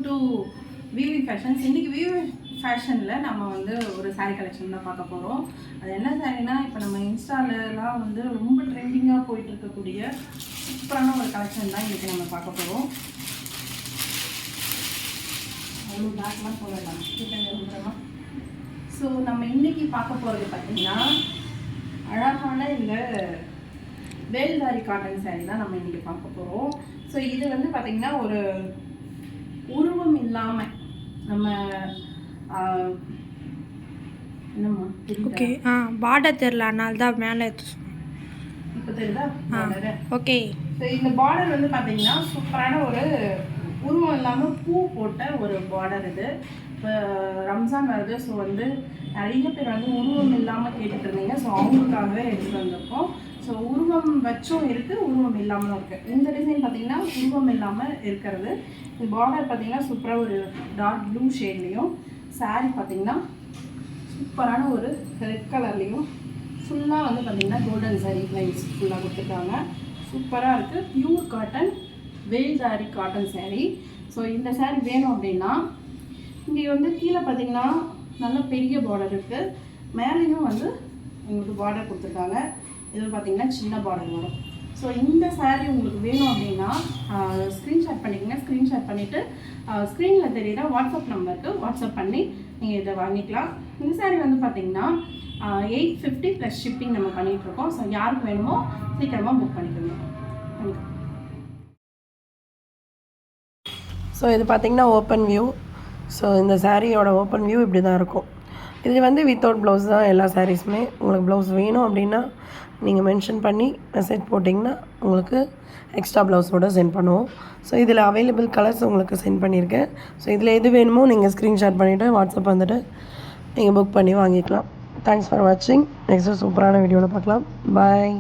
To V V fashions. இன்றைக்கி விவி ஃபேஷனில் நம்ம வந்து ஒரு சாரீ கலெக்ஷன் தான் பார்க்க போகிறோம். அது என்ன சாரீனா, இப்போ நம்ம இன்ஸ்டாலலாம் வந்து ரொம்ப ட்ரெண்டிங்காக போயிட்டு இருக்கக்கூடிய சூப்பரான ஒரு கலெக்ஷன் தான் இன்றைக்கி நம்ம பார்க்க போகிறோம். அவ்வளோ பேக்லாம் போடலாம் கிட்டமா. ஸோ நம்ம இன்றைக்கி பார்க்க போகிறது பார்த்திங்கன்னா அழகான இந்த வேல்தாரி காட்டன் சாரீ தான் நம்ம இன்றைக்கி பார்க்க போகிறோம். ஸோ இது வந்து பார்த்திங்கன்னா ஒரு உருவம் இல்லாமல் நம்ம என்னம்மா ஓகே பார்டர் தெரியல, அதனால தான் மேலே இப்போ தெரியுதா பார்டர்? ஓகே. ஸோ இந்த பார்டர் வந்து பார்த்திங்கன்னா சூப்பரான ஒரு உருவம் இல்லாமல் பூ போட்ட ஒரு பார்டர். இது இப்போ ரம்ஜான் வருது. ஸோ வந்து நிறைய பேர் வந்து உருவம் இல்லாமல் கேட்டுட்டு இருந்தீங்க. ஸோ அவங்களுக்காகவே எடுத்துகிட்டு வந்திருக்கோம். ஸோ உருவம் வச்சும் இருக்குது, உருவம் இல்லாமலும் இருக்குது. இந்த டிசைன் பார்த்திங்கன்னா உருவம் இல்லாமல் இருக்கிறது. இந்த பார்டர் பார்த்திங்கன்னா சூப்பராக ஒரு டார்க் ப்ளூ ஷேட்லேயும், சாரீ பார்த்திங்கன்னா சூப்பரான ஒரு ரெட் கலர்லேயும் ஃபுல்லாக வந்து பார்த்திங்கன்னா கோல்டன் சாரீ லைன்ஸ் ஃபுல்லாக கொடுத்துருக்காங்க. சூப்பராக இருக்குது. பியூர் காட்டன் வேல்தாரி காட்டன் சாரீ. ஸோ இந்த சாரீ வேணும் அப்படின்னா இங்கே வந்து கீழே பார்த்திங்கன்னா நல்ல பெரிய பார்டர் இருக்குது, மேலேயும் வந்து உங்களுக்கு பார்டர் கொடுத்துருக்காங்க. இது பார்த்திங்கன்னா சின்ன பார்டர் வரும். ஸோ இந்த சாரீ உங்களுக்கு வேணும் அப்படின்னா ஸ்க்ரீன்ஷாட் பண்ணிக்கோங்க. ஸ்க்ரீன்ஷாட் பண்ணிவிட்டு ஸ்க்ரீனில் தெரியுற வாட்ஸ்அப் நம்பருக்கு வாட்ஸ்அப் பண்ணி நீங்கள் இதை வாங்கிக்கலாம். இந்த சாரீ வந்து பார்த்திங்கன்னா 850 ப்ளஸ் ஷிப்பிங் நம்ம பண்ணிகிட்ருக்கோம். ஸோ யாருக்கு வேணுமோ சீக்கிரமாக புக் பண்ணிக்கோங்க. ஸோ இது பார்த்திங்கன்னா ஓப்பன் வியூ. ஸோ இந்த சாரியோட ஓப்பன் வியூ இப்படி தான் இருக்கும். இது வந்து வித்தவுட் ப்ளவுஸ் தான் எல்லா சாரீஸுமே. உங்களுக்கு ப்ளவுஸ் வேணும் அப்படின்னா நீங்கள் மென்ஷன் பண்ணி மெசேஜ் போட்டிங்கன்னா உங்களுக்கு எக்ஸ்ட்ரா ப்ளவுஸோடு சென்ட் பண்ணுவோம். ஸோ இதில் அவைலபிள் கலர்ஸ் உங்களுக்கு சென்ட் பண்ணியிருக்கேன். ஸோ இதில் எது வேணுமோ நீங்கள் ஸ்க்ரீன்ஷாட் பண்ணிவிட்டு வாட்ஸ்அப் வந்துட்டு நீங்கள் புக் பண்ணி வாங்கிக்கலாம். தேங்க்ஸ் ஃபார் வாட்சிங். நெக்ஸ்ட்டு சூப்பரான வீடியோவில் பார்க்கலாம். பாய்.